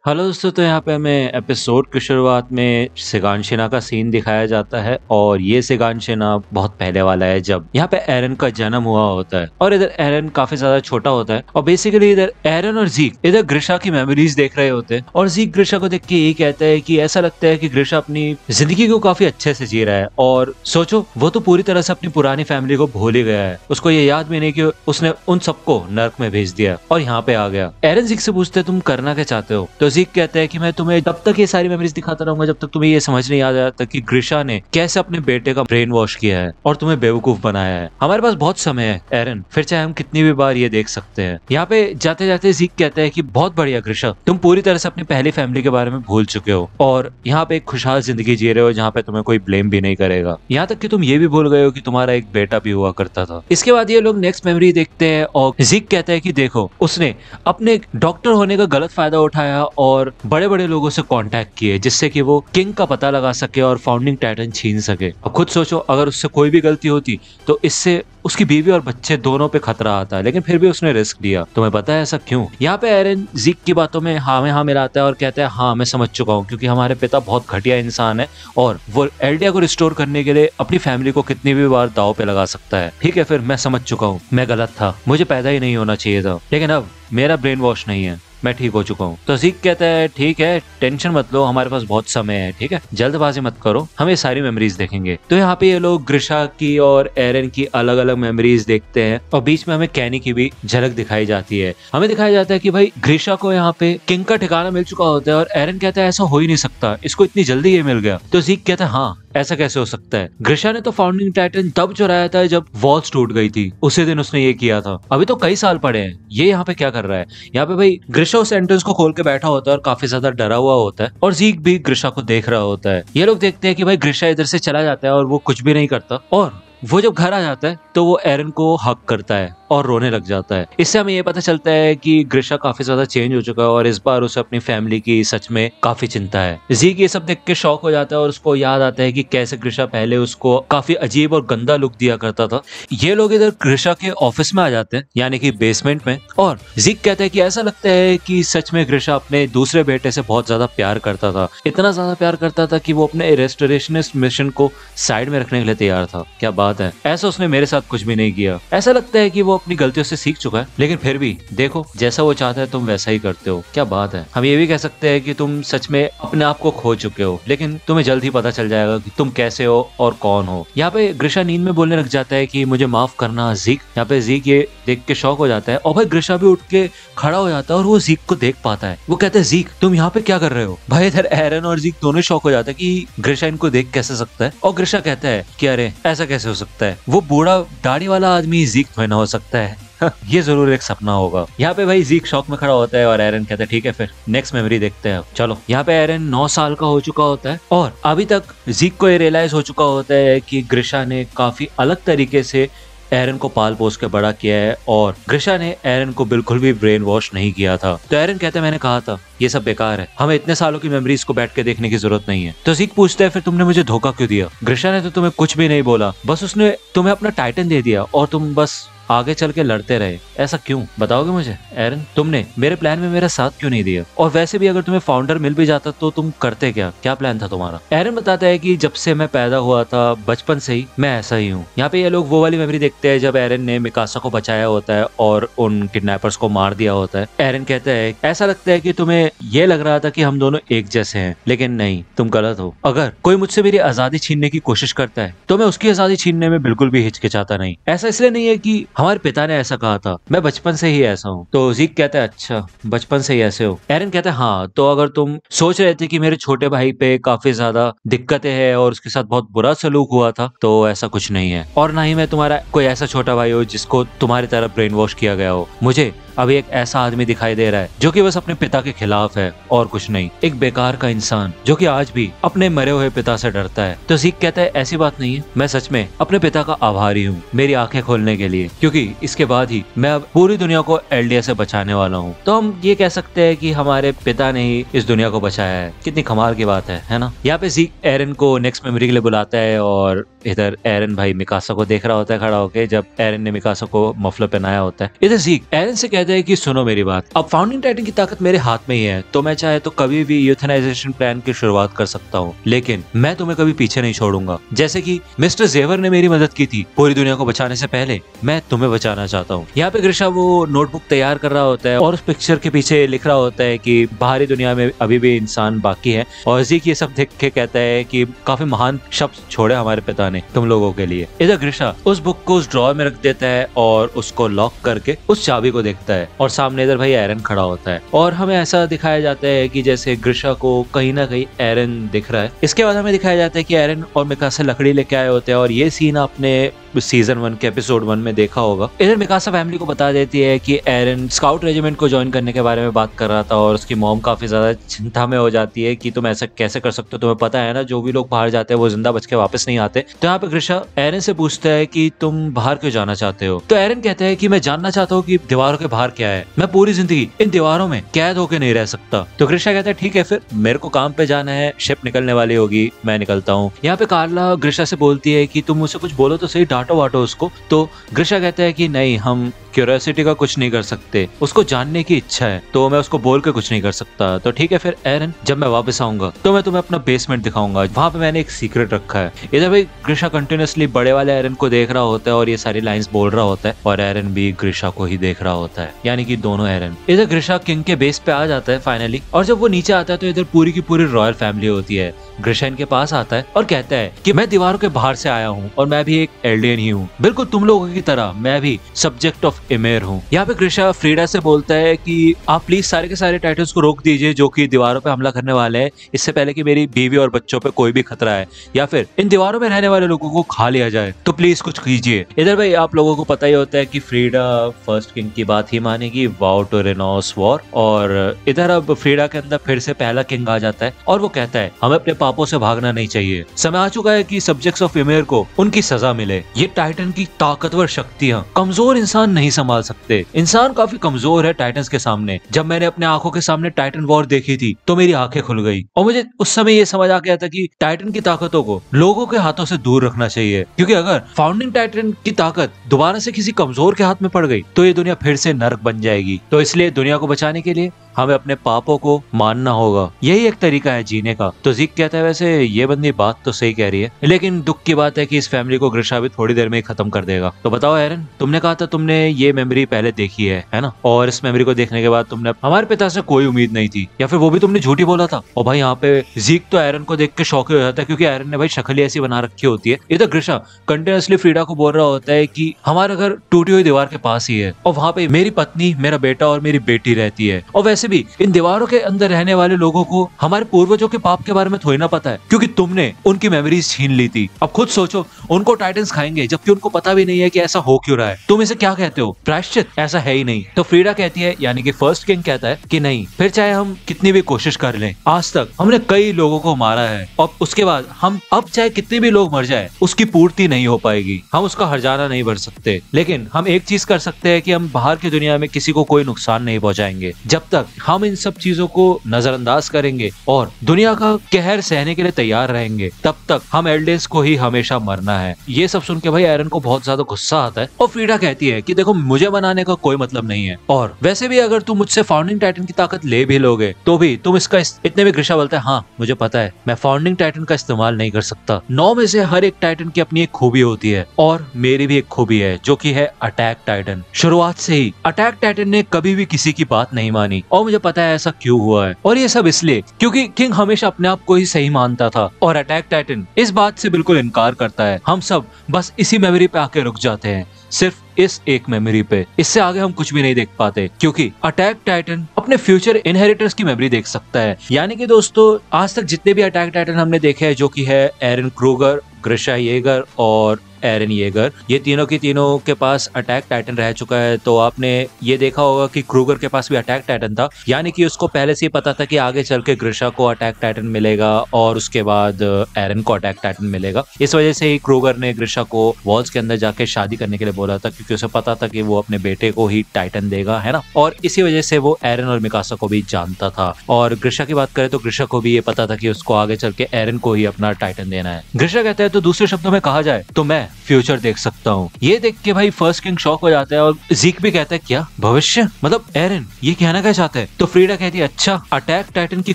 Hello दोस्तों, तो यहाँ पे हमें एपिसोड की शुरुआत में सिगानशिना का सीन दिखाया जाता है और ये सिगानशिना बहुत पहले वाला है जब यहाँ पे एरन का जन्म हुआ होता है और इधर एरन काफी ज्यादा छोटा होता है और बेसिकली इधर एरन और जीक इधर ग्रिशा की मेमोरीज देख रहे होते हैं और जीक ग्रिशा को देख के यही कहता है कि ऐसा लगता है कि ग्रिशा अपनी जिंदगी को काफी अच्छे से जी रहा है और सोचो वो तो पूरी तरह से अपनी पुरानी फैमिली को भूल ही गया है। उसको ये याद भी नहीं कि उसने उन सबको नर्क में भेज दिया और यहाँ पे आ गया। एरन जीक से पूछते तुम करना क्या चाहते हो, तो जीक कहता है कि मैं तुम्हें तब तक ये सारी मेमोरीज दिखाता रहूंगा जब तक तुम्हें ये समझ नहीं आ जाता कि ग्रिशा ने कैसे अपने बेटे का ब्रेन वॉश किया है और तुम्हें बेवकूफ बनाया है। हमारे पास बहुत समय है एरन, फिर चाहे हम कितनी भी बार ये देख सकते हैं। यहाँ पे जाते जाते जीक कहता है कि बहुत बढ़िया ग्रिशा, तुम पूरी तरह से अपनी पहली फैमिली के बारे में भूल चुके हो और यहाँ पे एक खुशहाल जिंदगी जी रहे हो जहाँ पे तुम्हें कोई ब्लेम भी नहीं करेगा। यहाँ तक कि तुम ये भी भूल गए हो कि तुम्हारा एक बेटा भी हुआ करता था। इसके बाद ये लोग नेक्स्ट मेमोरी देखते हैं और जीक कहता है कि देखो उसने अपने डॉक्टर होने का गलत फायदा उठाया और बड़े बड़े लोगों से कांटेक्ट किए जिससे कि वो किंग का पता लगा सके और फाउंडिंग टाइटन छीन सके। अब खुद सोचो अगर उससे कोई भी गलती होती तो इससे उसकी बीवी और बच्चे दोनों पे खतरा आता है, लेकिन फिर भी उसने रिस्क लिया। तुम्हें पता है ऐसा क्यों? यहाँ पे एरन जीक की बातों में हाँ में हाँ मिलाता है और कहता है हाँ मैं समझ चुका हूँ, क्योंकि हमारे पिता बहुत घटिया इंसान है और वो एल्डिया को रिस्टोर करने के लिए अपनी फैमिली को कितनी भी बार दाव पे लगा सकता है। ठीक है, फिर मैं समझ चुका हूँ, मैं गलत था, मुझे पैदा ही नहीं होना चाहिए था, लेकिन अब मेरा ब्रेन वॉश नहीं है, मैं ठीक हो चुका हूँ। तो जीक कहता है ठीक है, टेंशन मत लो, हमारे पास बहुत समय है, ठीक है, जल्दबाजी मत करो, हम ये सारी मेमोरीज देखेंगे। तो यहाँ पे ये लोग ग्रिशा की और एरन की अलग अलग मेमोरीज देखते हैं और बीच में हमें कैनी की भी झलक दिखाई जाती है। हमें दिखाया जाता है कि भाई ग्रिशा को यहाँ पे किंग का ठिकाना मिल चुका होता है और एरन कहता है ऐसा हो ही नहीं सकता, इसको इतनी जल्दी ये मिल गया। तो जीक कहता है हाँ ऐसा कैसे हो सकता है, ग्रिशा ने तो फाउंडिंग टाइटन तब चुराया था जब वॉल्स टूट गई थी, उसी दिन उसने ये किया था, अभी तो कई साल पड़े हैं, ये यहाँ पे क्या कर रहा है। यहाँ पे भाई ग्रिशा उस एंट्रेंस को खोल के बैठा होता है और काफी ज्यादा डरा हुआ होता है और जीक भी ग्रिशा को देख रहा होता है। ये लोग देखते हैं कि भाई ग्रिशा इधर से चला जाता है और वो कुछ भी नहीं करता और वो जब घर आ जाता है तो वो एरन को हक करता है और रोने लग जाता है। इससे हमें ये पता चलता है कि ग्रिशा काफी ज्यादा चेंज हो चुका है और इस बार उसे अपनी फैमिली की सच में काफी चिंता है। जीक ये सब देख के शॉक हो जाता है और उसको याद आता है कि कैसे ग्रिशा पहले उसको काफी अजीब और गंदा लुक दिया करता था। ये लोग इधर ग्रिशा के ऑफिस में आ जाते हैं, यानी कि बेसमेंट में, और जीक कहता है कि ऐसा लगता है कि सच में ग्रिशा अपने दूसरे बेटे से बहुत ज्यादा प्यार करता था, इतना ज्यादा प्यार करता था कि वो अपने रेस्टोरेशनिस्ट मिशन को साइड में रखने के लिए तैयार था। क्या बात है, ऐसा उसने मेरे साथ कुछ भी नहीं किया। ऐसा लगता है कि वो अपनी गलतियों से सीख चुका है, लेकिन फिर भी देखो जैसा वो चाहता है तुम वैसा ही करते हो। क्या बात है, हम ये भी कह सकते हैं कि तुम सच में अपने आप को खो चुके हो, लेकिन तुम्हें जल्द ही पता चल जाएगा कि तुम कैसे हो और कौन हो। यहाँ पे ग्रिशा नींद में बोलने लग जाता है कि मुझे माफ करना जीक। यहाँ पे जीक ये देख के शॉक हो जाता है और भाई ग्रिशा भी उठ के खड़ा हो जाता है और वो जीक को देख पाता है। वो कहता है जीक तुम यहाँ पे क्या कर रहे हो। भाई इधर एरन और जीक दोनों शॉक हो जाता है कि ग्रिशा इनको देख कैसे सकता है और ग्रिशा कहता है कि अरे ऐसा कैसे हो सकता है, वो बूढ़ा दाढ़ी वाला आदमी जीक में ना हो सकता है ये जरूर एक सपना होगा। यहाँ पे भाई जीक शॉक में खड़ा होता है और एरन कहता है ठीक है फिर नेक्स्ट मेमोरी देखते हैं। चलो यहाँ पे एरन 9 साल का हो चुका होता है और अभी तक जीक को ये रियलाइज हो चुका होता है कि ग्रिशा ने काफी अलग तरीके से एरन को पाल पोस के बड़ा किया है और ग्रिशा ने एरन को बिल्कुल भी ब्रेन वॉश नहीं किया था। तो एरन कहता है मैंने कहा था ये सब बेकार है, हमें इतने सालों की मेमोरीज को बैठ के देखने की जरूरत नहीं है। तो जीक पूछता है फिर तुमने मुझे धोखा क्यों दिया? ग्रिशा ने तो तुम्हें कुछ भी नहीं बोला, बस उसने तुम्हें अपना टाइटन दे दिया और तुम बस आगे चल के लड़ते रहे, ऐसा क्यों बताओगे मुझे? एरन तुमने मेरे प्लान में मेरा साथ क्यों नहीं दिया, और वैसे भी अगर तुम्हें फाउंडर मिल भी जाता तो तुम करते क्या प्लान था तुम्हारा? एरन बताता है कि जब से मैं पैदा हुआ था बचपन से ही मैं ऐसा ही हूँ। यहाँ पे ये लोग वो वाली मेमोरी देखते हैं जब एरन ने मिकासा को बचाया होता है और उन किडनैपर्स को मार दिया होता है। एरन कहता है ऐसा लगता है कि तुम्हें ये लग रहा था कि हम दोनों एक जैसे हैं, लेकिन नहीं, तुम गलत हो। अगर कोई मुझसे मेरी आजादी छीनने की कोशिश करता है तो मैं उसकी आजादी छीनने में बिल्कुल भी हिचकिचाता नहीं। ऐसा इसलिए नहीं है कि हमारे पिता ने ऐसा कहा था, मैं बचपन से ही ऐसा हूँ। तो जीक कहता है अच्छा बचपन से ही ऐसे हो। एरन कहता है हाँ, तो अगर तुम सोच रहे थे कि मेरे छोटे भाई पे काफी ज्यादा दिक्कतें हैं और उसके साथ बहुत बुरा सलूक हुआ था, तो ऐसा कुछ नहीं है और ना ही मैं तुम्हारा कोई ऐसा छोटा भाई हो जिसको तुम्हारी तरह ब्रेन वॉश किया गया हो। मुझे अभी एक ऐसा आदमी दिखाई दे रहा है जो कि बस अपने पिता के खिलाफ है और कुछ नहीं, एक बेकार का इंसान जो कि आज भी अपने मरे हुए पिता से डरता है। तो जीक कहता है ऐसी बात नहीं है, मैं सच में अपने पिता का आभारी हूँ मेरी आंखें खोलने के लिए, क्योंकि इसके बाद ही मैं अब पूरी दुनिया को एल्डिया से बचाने वाला हूँ। तो हम ये कह सकते हैं कि हमारे पिता ने ही इस दुनिया को बचाया है। कितनी कमाल की बात है ना। यहाँ पे जीक एरन को नेक्स्ट मेमोरी के लिए बुलाता है और इधर एरन भाई मिकासा को देख रहा होता है खड़ा होकर जब एरन ने मिकासा को मफलर पहनाया होता है। इधर जीक एरन से कहता कहते हैं कि सुनो मेरी बात, अब फाउंडिंग टाइटन की ताकत मेरे हाथ में ही है, तो मैं चाहे तो कभी भी यूथनाइजेशन प्लान की शुरुआत कर सकता हूँ, लेकिन मैं तुम्हें कभी पीछे नहीं छोड़ूंगा। जैसे कि मिस्टर जेवर ने मेरी मदद की थी पूरी दुनिया को बचाने से पहले, मैं तुम्हें बचाना चाहता हूँ। यहाँ पे ग्रिशा वो नोटबुक तैयार कर रहा होता है और उस पिक्चर के पीछे लिख रहा होता है कि बाहरी दुनिया में अभी भी इंसान बाकी है, और ज़ीक ये सब देख के कहता है कि काफी महान शब्द छोड़े हमारे पिता ने तुम लोगों के लिए। इधर ग्रिशा उस बुक को उस ड्रॉअर में रख देता है और उसको लॉक करके उस चाबी को देखता है, और सामने इधर भाई एरन खड़ा होता है, और हमें ऐसा दिखाया जाता है कि जैसे ग्रिशा को कहीं ना कहीं एरन दिख रहा है। इसके बाद हमें दिखाया जाता है कि एरन और मिकासा लकड़ी लेके आए होते हैं, और ये सीन आपने सीजन 1 के एपिसोड 1 में देखा होगा। इधर मिकासा फैमिली को बता देती है कि एरन स्काउट रेजिमेंट को ज्वाइन करने के बारे में बात कर रहा था, और उसकी मॉम काफी ज्यादा चिंता में हो जाती है कि तुम ऐसा कैसे कर सकते हो, तुम्हें पता है ना जो भी लोग बाहर जाते हैं वो जिंदा बच के वापस नहीं आते। तो यहाँ पे ग्रिशा एरन से पूछता है कि तुम बाहर क्यों जाना चाहते हो, तो एरन कहता है कि मैं जानना चाहता हूँ कि दीवारों के बाहर क्या है, मैं पूरी जिंदगी इन दीवारों में कैद होकर नहीं रह सकता। तो ग्रिशा कहता है ठीक है, फिर मेरे को काम पे जाना है, शिप निकलने वाली होगी, मैं निकलता हूँ। यहाँ पे कार्ला ग्रिशा से बोलती है कि तुम मुझसे कुछ बोलो तो सही, डांटो वाटो उसको। तो ग्रिशा कहता है कि नहीं, हम क्यूरियोसिटी का कुछ नहीं कर सकते, उसको जानने की इच्छा है, तो मैं उसको बोल के कुछ नहीं कर सकता। तो ठीक है फिर एरन, जब मैं वापस आऊंगा तो मैं तुम्हें अपना बेसमेंट दिखाऊंगा, वहां पे मैंने एक सीक्रेट रखा है। इधर भाई ग्रिशा कंटिन्यूअसली बड़े वाले एरन को देख रहा होता है और ये सारी लाइंस बोल रहा होता है, और एरन भी ग्रिशा को ही देख रहा होता है, यानी कि दोनों एरन। इधर ग्रिशा किंग के बेस पे आ जाता है फाइनली, और जब वो नीचे आता है तो इधर पूरी की पूरी रॉयल फैमिली होती है। ग्रिशा इनके पास आता है और कहता है कि मैं दीवारों के बाहर से आया हूँ और मैं भी एक एल्डियन ही हूँ, बिल्कुल तुम लोगों की तरह मैं भी सब्जेक्ट ऑफ इमेर हूँ। यहाँ पे ग्रिशा फ्रीडा से बोलता है कि आप प्लीज सारे के सारे टाइटन्स को रोक दीजिए जो कि दीवारों पे हमला करने वाले हैं, इससे पहले कि मेरी बीवी और बच्चों पे कोई भी खतरा है या फिर इन दीवारों में रहने वाले लोगों को खा लिया जाए, तो प्लीज कुछ कीजिए। इधर भाई आप लोगों को पता ही होता है कि फ्रीडा फर्स्ट किंग की बात ही मानेगी, वाओ टू रेनॉस वॉर, और इधर अब फ्रीडा के अंदर फिर से पहला किंग आ जाता है और वो कहता है हमें अपने पापों से भागना नहीं चाहिए, समय आ चुका है कि सब्जेक्ट्स ऑफ इमेर को उनकी सजा मिले। ये टाइटन की ताकतवर शक्तियां कमजोर इंसान नहीं संभाल सकते, इंसान काफी कमजोर है टाइटन्स के सामने। जब मैंने अपने आंखों के सामने टाइटन वॉर देखी थी तो मेरी आंखें खुल गई, और मुझे उस समय ये समझ आ गया था कि टाइटन की ताकतों को लोगों के हाथों से दूर रखना चाहिए, क्योंकि अगर फाउंडिंग टाइटन की ताकत दोबारा से किसी कमजोर के हाथ में पड़ गई तो ये दुनिया फिर से नर्क बन जाएगी। तो इसलिए दुनिया को बचाने के लिए हमें अपने पापों को मानना होगा, यही एक तरीका है जीने का। तो ज़ीक कहता है वैसे ये बंदी बात तो सही कह रही है, लेकिन दुख की बात है कि इस फैमिली को ग्रिशा भी थोड़ी देर में ही खत्म कर देगा। तो बताओ एरन, तुमने कहा था तुमने ये मेमोरी पहले देखी है ना, और इस मेमोरी को देखने के बाद तुमने हमारे पिता से कोई उम्मीद नहीं थी, या फिर वो भी तुमने झूठी बोला था। और भाई यहाँ पे ज़ीक तो एरन को देख के शौक हो जाता है, क्योंकि एरन ने भाई शक्ल ऐसी बना रखी होती है। इधर ग्रिशा कंटिन्यूअसली फ्रीडा को बोल रहा होता है कि हमारा घर टूटी हुई दीवार के पास ही है, और वहाँ पे मेरी पत्नी, मेरा बेटा और मेरी बेटी रहती है, और वैसे भी इन दीवारों के अंदर रहने वाले लोगों को हमारे पूर्वजों के पाप के बारे में थोड़ी ना पता है, क्योंकि तुमने उनकी मेमोरीज छीन ली थी। अब खुद सोचो, उनको टाइटन्स खाएंगे जबकि उनको पता भी नहीं है कि ऐसा हो क्यों रहा है। तुम इसे क्या कहते हो, प्रायश्चित? ऐसा है ही नहीं। तो फ्रीडा कहती है, यानी कि फर्स्ट किंग कहता है कि नहीं, फिर चाहे हम कितनी भी कोशिश कर लें, आज तक हमने कई लोगों को मारा है, और उसके बाद हम अब चाहे कितने भी लोग मर जाए उसकी पूर्ति नहीं हो पाएगी, हम उसका हर्जाना नहीं भर सकते। लेकिन हम एक चीज कर सकते हैं कि हम बाहर की दुनिया में किसी को कोई नुकसान नहीं पहुंचाएंगे। जब तक हम इन सब चीजों को नजरअंदाज करेंगे और दुनिया का कहर सहने के लिए तैयार रहेंगे, तब तक हम एल्डेंस को ही हमेशा मरना है। ये सब सुन के भाई एरन को बहुत ज्यादा गुस्सा आता है, और फ्रीडा कहती है कि देखो मुझे बनाने का कोई मतलब नहीं है, और वैसे भी अगर तुम मुझसे फाउंडिंग टाइटन की ताकत ले भी लोगे तो भी तुम इसका इतने में ग्रिशा बोलता है हाँ मुझे पता है, मैं फाउंडिंग टाइटन का इस्तेमाल नहीं कर सकता। 9 में से हर एक टाइटन की अपनी एक खूबी होती है, और मेरी भी एक खूबी है जो कि है अटैक टाइटन। शुरुआत से ही अटैक टाइटन ने कभी भी किसी की बात नहीं मानी, और मुझे पता है ऐसा क्यों हुआ है, और ये सब इसलिए क्योंकि किंग हमेशा अपने आप को ही सही मानता था, और अटैक टाइटन इस बात से बिल्कुल इनकार करता है। हम सब बस इसी मेमोरी पे आके रुक जाते हैं, सिर्फ इस एक मेमोरी पे, इससे आगे हम कुछ भी नहीं देख पाते, क्योंकि अटैक टाइटन अपने फ्यूचर इनहेरिटर्स की मेमोरी देख सकता है। यानी कि दोस्तों, आज तक जितने भी अटैक टाइटन हमने देखे हैं, जो कि है एरन क्रूगर, ग्रिशा येगर और एरन येगर, ये तीनों की तीनों के पास अटैक टाइटन रह चुका है। तो आपने ये देखा होगा कि क्रूगर के पास भी अटैक टाइटन था, यानी कि उसको पहले से ही पता था कि आगे चल के ग्रिशा को अटैक टाइटन मिलेगा और उसके बाद एरन को अटैक टाइटन मिलेगा। इस वजह से ही क्रूगर ने ग्रिशा को वॉल्स के अंदर जाके शादी करने के लिए बोला था, क्योंकि क्योंकि उसे पता था कि वो अपने बेटे को ही टाइटन देगा, है ना। और इसी वजह से वो एरन और मिकासा को भी जानता था। और ग्रिशा की बात करें तो ग्रिशा को भी ये पता था कि उसको आगे चल के एरन को ही अपना टाइटन देना है। ग्रिशा कहता है तो दूसरे शब्दों में कहा जाए तो मैं फ्यूचर देख सकता हूँ। ये देख के भाई फर्स्ट किंग शॉक हो जाता है और ज़ीक भी कहता है क्या भविष्य, मतलब एरन ये कहना क्या चाहता है। तो फ्रीडा कहती है अच्छा अटैक टाइटन की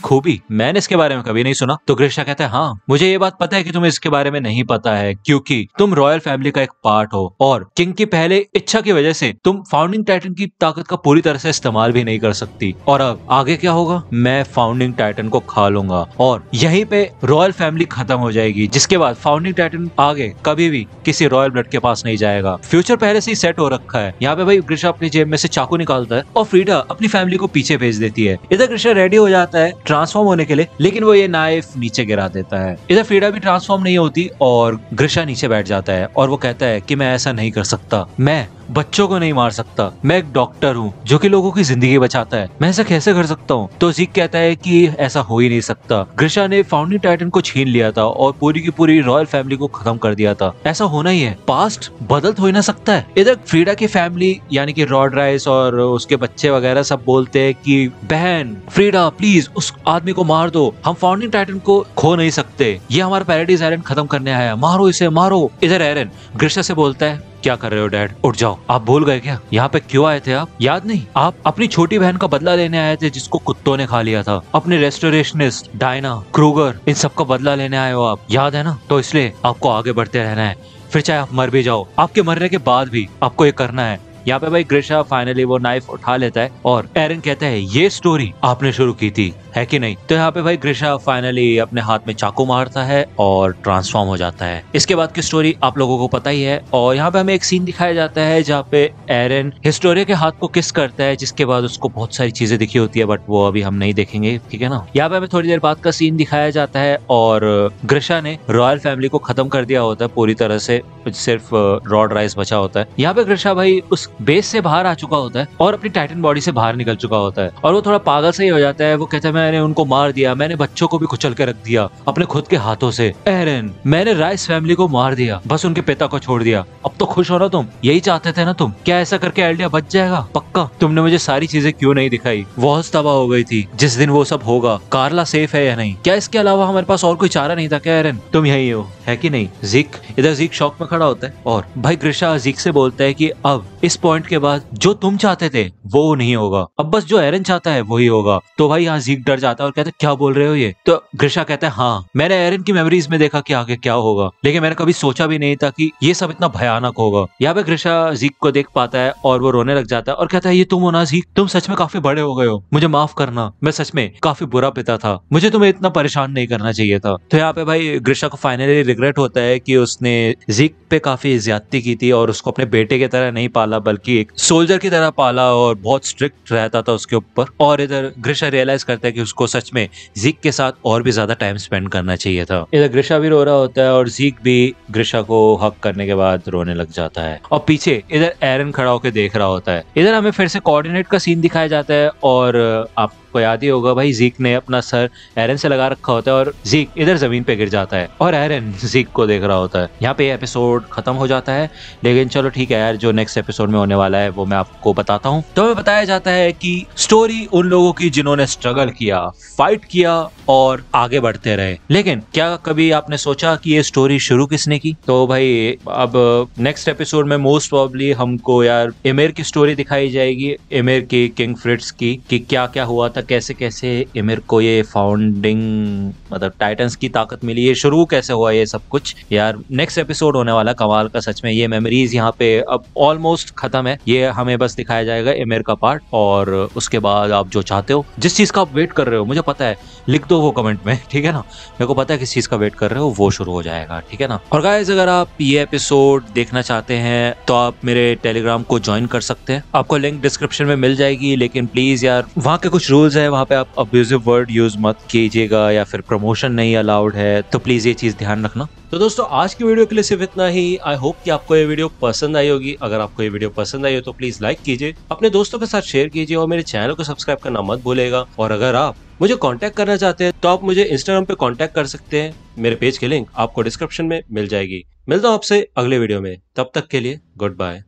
खूबी, मैंने इसके बारे में कभी नहीं सुना। तो ग्रिशा कहता है हाँ मुझे ये बात पता है कि तुम्हें इसके बारे में नहीं पता है क्योंकि तुम रॉयल फैमिली का एक पार्ट हो और किंग की पहले इच्छा की वजह से तुम फाउंडिंग टाइटन की ताकत का पूरी तरह से इस्तेमाल भी नहीं कर सकती। और अब आगे क्या होगा, मैं फाउंडिंग टाइटन को खा लूंगा और यहीं पे रॉयल फैमिली खत्म हो जाएगी, जिसके बाद फाउंडिंग टाइटन आगे कभी भी किसी रॉयल ब्लड के पास नहीं जाएगा। फ्यूचर पहले से ही सेट हो रखा है। यहाँ पे भाई ग्रिशा अपनी जेब में से चाकू निकालता है और फ्रीडा अपनी फैमिली को पीछे भेज देती है। इधर ग्रिशा रेडी हो जाता है ट्रांसफॉर्म होने के लिए, लेकिन वो ये नाइफ नीचे गिरा देता है। इधर फ्रीडा भी ट्रांसफॉर्म नहीं होती और ग्रिशा नीचे बैठ जाता है और वो कहता है कि मैं ऐसा नहीं कर सकता, मैं बच्चों को नहीं मार सकता, मैं एक डॉक्टर हूँ जो कि लोगों की जिंदगी बचाता है, मैं ऐसा कैसे कर सकता हूँ। तो ज़ीक कहता है कि ऐसा हो ही नहीं सकता, ग्रिशा ने फाउंडिंग टाइटन को छीन लिया था और पूरी की पूरी रॉयल फैमिली को खत्म कर दिया था, ऐसा होना ही है, पास्ट बदल तो ही ना सकता है। इधर फ्रीडा की फैमिली यानी कि रॉड राइस और उसके बच्चे वगैरह सब बोलते हैं कि बहन फ्रीडा प्लीज उस आदमी को मार दो, हम फाउंडिंग टाइटन को खो नहीं सकते, ये हमारा पैराडाइज आइलैंड खत्म करने आया, मारो इसे मारो। इधर एरन ग्रिशा से बोलता है क्या कर रहे हो डैड, उठ जाओ, आप भूल गए क्या यहाँ पे क्यों आए थे, आप याद नहीं, आप अपनी छोटी बहन का बदला लेने आए थे जिसको कुत्तों ने खा लिया था, अपने रेस्टोरेशनिस्ट डायना क्रूगर इन सब का बदला लेने आए हो आप, याद है ना। तो इसलिए आपको आगे बढ़ते रहना है, फिर चाहे आप मर भी जाओ, आपके मरने के बाद भी आपको ये करना है। यहाँ पे भाई ग्रिशा फाइनली वो नाइफ उठा लेता है और एरन कहता है ये स्टोरी आपने शुरू की थी है कि नहीं। तो यहाँ पे भाई ग्रिशा फाइनली अपने हाथ में चाकू मारता है और ट्रांसफॉर्म हो जाता है। इसके बाद की स्टोरी आप लोगों को पता ही है और यहाँ पे हमें एक सीन दिखाया जाता है जहाँ पे एरन हिस्टोरिया के हाथ को किस करता है, जिसके बाद उसको बहुत सारी चीजें दिखी होती है, बट वो अभी हम नहीं देखेंगे, ठीक है ना। यहाँ पे हमें थोड़ी देर बाद का सीन दिखाया जाता है और ग्रिशा ने रॉयल फैमिली को खत्म कर दिया होता है पूरी तरह से, सिर्फ रॉड राइस बचा होता है। यहाँ पे ग्रिशा भाई उस बेस से बाहर आ चुका होता है और अपनी टाइटन बॉडी से बाहर निकल चुका होता है और वो थोड़ा पागल से ही हो जाता है। वो कहता है मैंने उनको मार दिया, मैंने बच्चों को भी कुचल के रख दिया अपने खुद के हाथों से, एरन मैंने राइस फैमिली को मार दिया, बस उनके पिता को छोड़ दिया, अब तो खुश हो ना, तुम यही चाहते थे ना, तुम क्या ऐसा करके एल्डिया बच जाएगा पक्का, तुमने मुझे सारी चीजें क्यों नहीं दिखाई, वॉल्स तबाह हो गई थी जिस दिन वो सब होगा, कार्ला सेफ है या नहीं, क्या इसके अलावा हमारे पास और कोई चारा नहीं था क्या एरन, तुम यही हो है कि नहीं। ज़ीक इधर ज़ीक शॉक में खड़ा होता है और भाई ग्रिशा ज़ीक से बोलता है कि अब इस पॉइंट के बाद जो तुम चाहते थे वो नहीं होगा, अब बस जो एरन चाहता है वही होगा। तो भाई यहाँ ज़ीक डर जाता है और कहता है क्या बोल रहे हो ये। तो ग्रिशा कहता है हाँ मैंने एरन की मेमोरीज में देखा कि आगे क्या होगा, लेकिन मैंने कभी सोचा भी नहीं था कि ये सब इतना भयानक होगा। यहाँ पे ग्रिशा ज़ीक को देख पाता है और वो रोने लग जाता है और कहता है ये तुम हो ना ज़ीक, तुम सच में काफी बड़े हो गए हो, मुझे माफ करना, मैं सच में काफी बुरा पिता था, मुझे तुम्हें इतना परेशान नहीं करना चाहिए था। तो यहाँ पे भाई ग्रिशा को फाइनली रिग्रेट होता है कि उसने ज़ीक पे काफी ज्यादती की थी और उसको अपने बेटे की तरह नहीं पाला बल्कि एक सोल्जर की तरह पाला और बहुत स्ट्रिक्ट रहता था उसके ऊपर। और इधर ग्रिशा रियलाइज करता है कि उसको सच में ज़ीक के साथ और भी ज्यादा टाइम स्पेंड करना चाहिए था। इधर ग्रिशा भी रो रहा होता है और ज़ीक भी ग्रिशा को हक करने के बाद रोने लग जाता है और पीछे इधर एरन खड़ा होकर देख रहा होता है। इधर हमें फिर से कोऑर्डिनेट का सीन दिखाया जाता है और आपको याद ही होगा भाई ज़ीक ने अपना सर एरन से लगा रखा होता है और ज़ीक इधर जमीन पे गिर जाता है और एरन ज़ीक को देख रहा होता है। यहाँ पे एपिसोड खत्म हो जाता है, लेकिन चलो ठीक है यार, जो नेक्स्ट एपिसोड में होने वाला है वो मैं आपको बताता हूँ। तो हमें बताया जाता है कि स्टोरी उन लोगों की जिन्होंने स्ट्रगल किया, फाइट किया और आगे बढ़ते रहे। लेकिन क्या कभी आपने सोचा कि ये स्टोरी शुरू किसने की? तो भाई अब नेक्स्ट एपिसोड में मोस्ट प्रोबेबली हमको यार एमिर की स्टोरी दिखाई जाएगी, एमिर की, किंग फ्रिट्ज की, कि क्या क्या हुआ था, कैसे कैसे एमिर को ये फाउंडिंग मतलब टाइटंस की ताकत मिली, ये शुरू कैसे हुआ, ये सब कुछ यार नेक्स्ट एपिसोड होने वाला कमाल का। सच में ये मेमोरीज यहाँ पे अब ऑलमोस्ट खत्म है, ये हमें बस दिखाया जाएगा एमिर का पार्ट और उसके बाद आप जो चाहते हो, जिस चीज का आप वेट कर रहे हो, मुझे पता है, लिख दो वो कमेंट में, ठीक है ना, मेरे को पता है किस चीज का वेट कर रहे हो, वो शुरू हो जाएगा, ठीक है ना। और गाइस अगर आप ये एपिसोड देखना चाहते हैं तो आप मेरे टेलीग्राम को ज्वाइन कर सकते हैं, आपको लिंक डिस्क्रिप्शन में मिल जाएगी, लेकिन प्लीज यार वहाँ के कुछ रूल्स है, वहाँ पे आप अब्यूजिव वर्ड यूज मत कीजिएगा या फिर प्रमोशन नहीं अलाउड है, तो प्लीज ये चीज ध्यान रखना। तो दोस्तों आज की वीडियो के लिए सिर्फ इतना ही। आई होप कि आपको ये वीडियो पसंद आई होगी। अगर आपको ये वीडियो पसंद आई हो तो प्लीज लाइक कीजिए, अपने दोस्तों के साथ शेयर कीजिए और मेरे चैनल को सब्सक्राइब करना मत भूलेगा। और अगर आप मुझे कांटेक्ट करना चाहते हैं तो आप मुझे इंस्टाग्राम पे कांटेक्ट कर सकते हैं, मेरे पेज की लिंक आपको डिस्क्रिप्शन में मिल जाएगी। मिलता हूं आपसे अगले वीडियो में, तब तक के लिए गुड बाय।